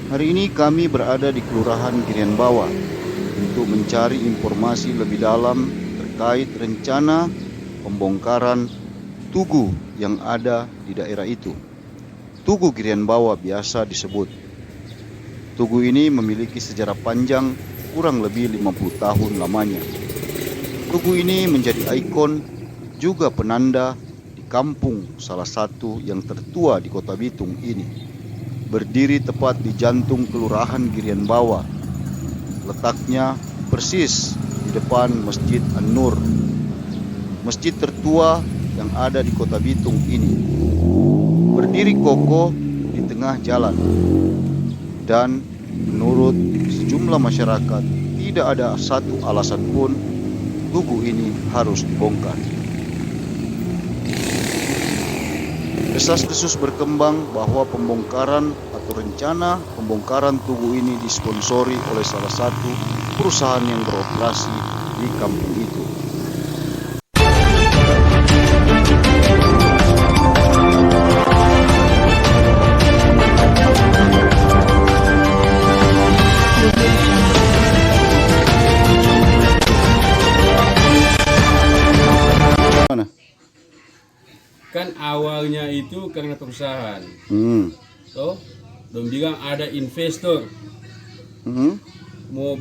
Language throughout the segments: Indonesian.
Hari ini kami berada di Kelurahan Girian Bawah untuk mencari informasi lebih dalam terkait rencana pembongkaran tugu yang ada di daerah itu. Tugu Girian Bawah biasa disebut. Tugu ini memiliki sejarah panjang kurang lebih 50 tahun lamanya. Tugu ini menjadi ikon juga penanda di kampung salah satu yang tertua di Kota Bitung ini. Berdiri tepat di jantung Kelurahan Girian Bawah. Letaknya persis di depan Masjid An-Nur, masjid tertua yang ada di Kota Bitung ini. Berdiri kokoh di tengah jalan. Dan menurut sejumlah masyarakat, tidak ada satu alasan pun tugu ini harus dibongkar. Desas-desus berkembang bahwa pembongkaran atau rencana pembongkaran tugu ini disponsori oleh salah satu perusahaan yang beroperasi di kampung itu. Mana? Kan awalnya itu karena perusahaan. Toh, dong bilang ada investor. Mau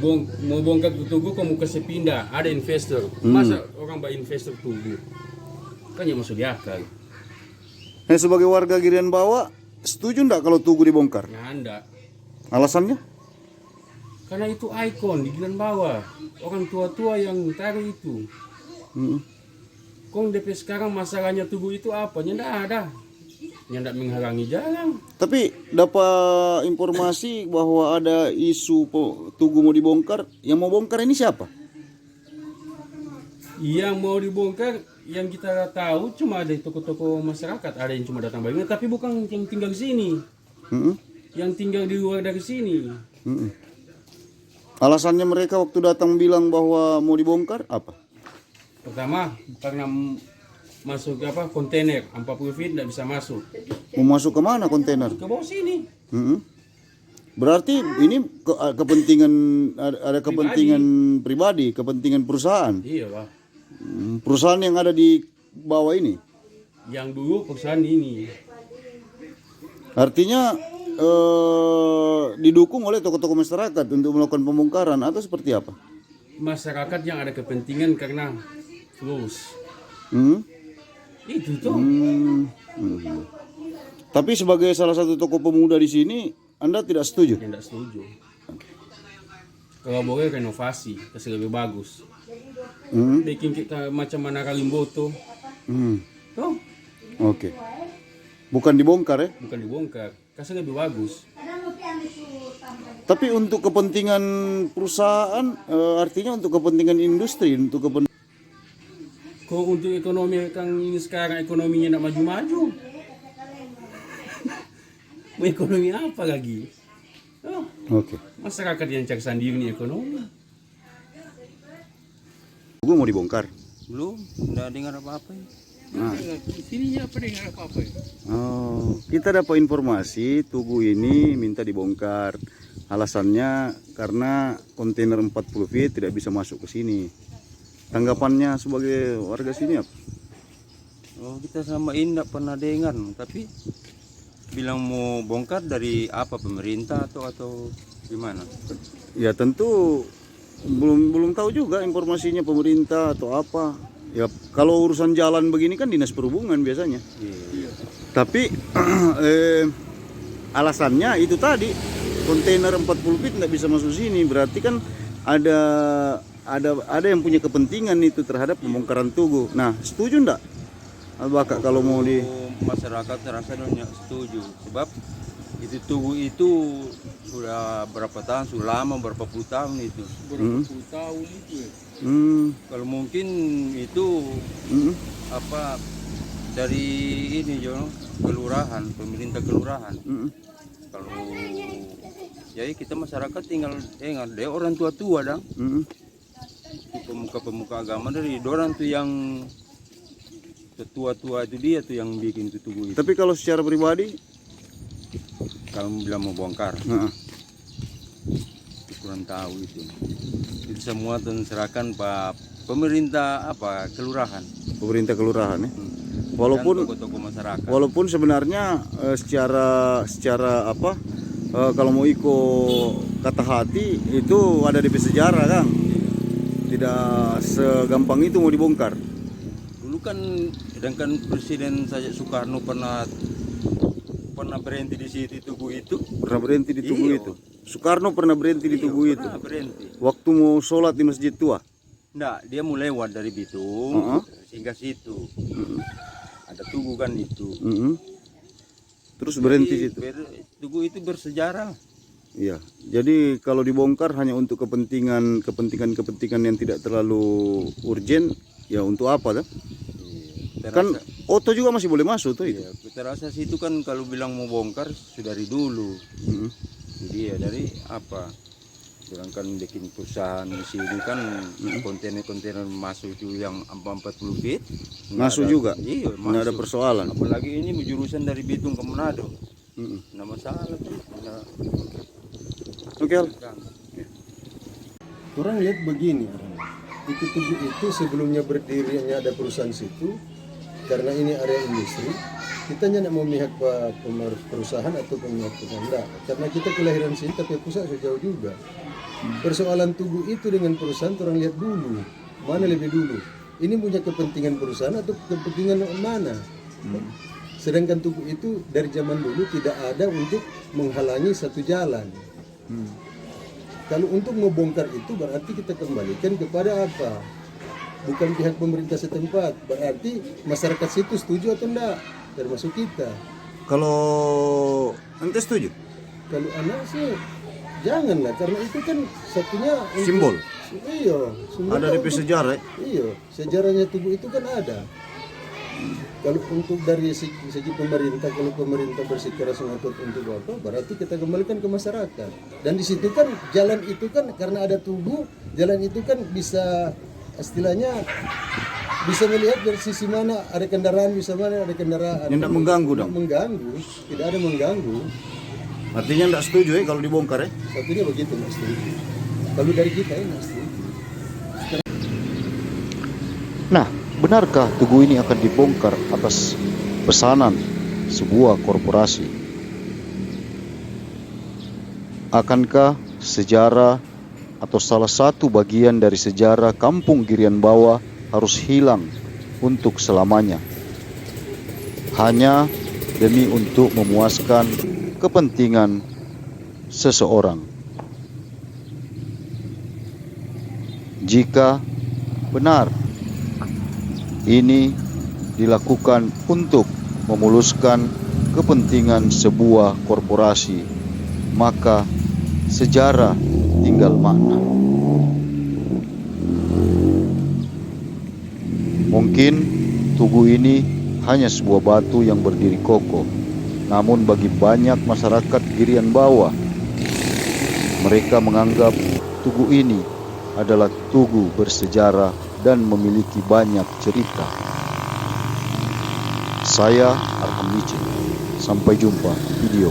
bongkar tugu kok mau kasih pindah, ada investor. Masa orang investor tugu? Kan yang masuk di akal. Nah, sebagai warga Girian Bawah, setuju enggak kalau tugu dibongkar? Nah, anda. Alasannya? Karena itu ikon di Girian Bawah. Orang tua-tua yang taruh itu. Kong DP sekarang masalahnya tugu itu apa? Nggak ada. Nggak menghalangi jalan. Tapi dapat informasi bahwa ada isu tugu mau dibongkar. Yang mau bongkar ini siapa? Yang mau dibongkar, yang kita tahu cuma ada toko-toko masyarakat. Ada yang cuma datang bagian, tapi bukan yang tinggal di sini. Yang tinggal di luar dari sini. Alasannya mereka waktu datang bilang bahwa mau dibongkar apa? Pertama, karena masuk kontainer 40 feet tidak bisa masuk. Mau masuk ke mana kontainer? Ke bawah sini. Berarti ini kepentingan ada kepentingan pribadi, kepentingan perusahaan. Iya, Pak. Perusahaan yang ada di bawah ini. Yang dulu perusahaan ini. Artinya didukung oleh tokoh-tokoh masyarakat untuk melakukan pembongkaran atau seperti apa? Masyarakat yang ada kepentingan karena terus. Itu tuh. Tapi sebagai salah satu tokoh pemuda di sini, Anda tidak setuju? Tidak setuju. Kalau boleh renovasi, kasih lebih bagus. Bikin kita macam mana Kalimboto. Tuh. Oke. Bukan dibongkar ya? Bukan dibongkar, kasih lebih bagus. Tapi untuk kepentingan perusahaan, artinya untuk kepentingan industri, untuk Kok untuk ekonomi kan ini sekarang ekonominya tidak maju-maju. Mau ekonomi apa lagi? Oh, Oke. masyarakat yang cari sendiri nih ekonomi. Gue mau dibongkar. Belum, enggak dengar apa-apa ya. Di sini apa dengar apa-apa ya? Oh, kita dapat informasi tugu ini minta dibongkar. Alasannya karena kontainer 40 feet tidak bisa masuk ke sini. Tanggapannya sebagai warga sini apa? Oh, kita sama ini enggak pernah dengar, tapi bilang mau bongkar dari apa, pemerintah atau gimana? Ya tentu belum tahu juga informasinya pemerintah atau apa. Ya kalau urusan jalan begini kan dinas perhubungan biasanya. Iya. Tapi alasannya itu tadi, kontainer 40 feet nggak bisa masuk sini, berarti kan ada yang punya kepentingan itu terhadap pembongkaran tugu. Nah, setuju enggak? Bapak kalau mau di Masyarakat terasa tidak setuju, sebab itu tugu itu sudah berapa tahun, sudah lama, berapa puluh tahun itu. Berapa puluh tahun itu ya? Kalau mungkin itu apa dari ini Jono, kelurahan, pemerintah kelurahan. Kalau jadi kita masyarakat tinggal dengar deh orang tua-tua dong. Pemuka-pemuka agama dari orang tuh yang tua-tua itu dia tuh yang bikin itu tugu itu. Tapi kalau secara pribadi, Kalau bilang mau bongkar, kurang tahu itu. Itu semua terserahkan Pak pemerintah kelurahan. Pemerintah kelurahan ya. Dan Walaupun toko-toko masyarakat. walaupun sebenarnya secara kalau mau ikut kata hati itu ada DP sejarah Kang. Tidak segampang itu mau dibongkar. Dulu kan sedangkan Presiden saja Soekarno pernah berhenti di situ Tugu itu. Pernah berhenti di Tugu Iya. itu. Soekarno pernah berhenti di Tugu itu. Pernah berhenti. Waktu mau sholat di Masjid Tua. Enggak, dia mau lewat dari Bitung sehingga situ. Ada Tugu kan itu. Terus berhenti Jadi, situ. Tugu itu bersejarah. Iya. Jadi kalau dibongkar hanya untuk kepentingan yang tidak terlalu urgen, ya untuk apa dah? Iya, Kan Oto juga masih boleh masuk tuh itu. iya, kita rasa situ kan kalau bilang mau bongkar sudah dari dulu. Jadi ya dari apa? Sedangkan bikin perusahaan di sini kan kontainer-kontainer masuk itu yang 40 feet. Masuk juga. Iya, Nggak ada masuk. persoalan. Apalagi ini jurusan dari Bitung ke Manado. Nggak masalah tuh. Oke. Al. Orang lihat begini, itu Tugu itu sebelumnya berdirinya ada perusahaan situ, karena ini area industri, kita tidak mau memihak perusahaan atau pemihak penanda, karena kita kelahiran sini tapi pusat sejauh juga. Persoalan Tugu itu dengan perusahaan orang lihat dulu, mana lebih dulu. Ini punya kepentingan perusahaan atau kepentingan mana? Sedangkan Tugu itu dari zaman dulu tidak ada untuk menghalangi satu jalan. Kalau untuk membongkar itu berarti kita kembalikan kepada apa? Bukan pihak pemerintah setempat. Berarti masyarakat situ setuju atau enggak? Termasuk kita. Kalau ente setuju? Kalau anak sih janganlah, karena itu kan satunya untuk- Simbol. Iya, Ada DP sejarah. Ya? Iya, sejarahnya Tugu itu kan ada. Kalau untuk dari segi pemerintah, kalau pemerintah bersikeras ngotot untuk apa, berarti kita kembalikan ke masyarakat. Dan di situ kan jalan itu kan karena ada Tugu, jalan itu kan bisa istilahnya bisa melihat dari sisi mana ada kendaraan, bisa mana ada kendaraan. Yang tidak mengganggu dong. Mengganggu, tidak ada mengganggu. Artinya tidak setuju ya kalau dibongkar ya? Satunya begitu, Mas. Kalau dari kita ya, Mas. Nah, benarkah Tugu ini akan dibongkar atas pesanan sebuah korporasi? Akankah sejarah atau salah satu bagian dari sejarah Kampung Girian Bawah harus hilang untuk selamanya? Hanya demi untuk memuaskan kepentingan seseorang. Jika benar ini dilakukan untuk memuluskan kepentingan sebuah korporasi, maka sejarah tinggal makna. Mungkin Tugu ini hanya sebuah batu yang berdiri kokoh, namun bagi banyak masyarakat Girian Bawah, mereka menganggap Tugu ini adalah tugu bersejarah dan memiliki banyak cerita. Saya Arham Licin. Sampai jumpa video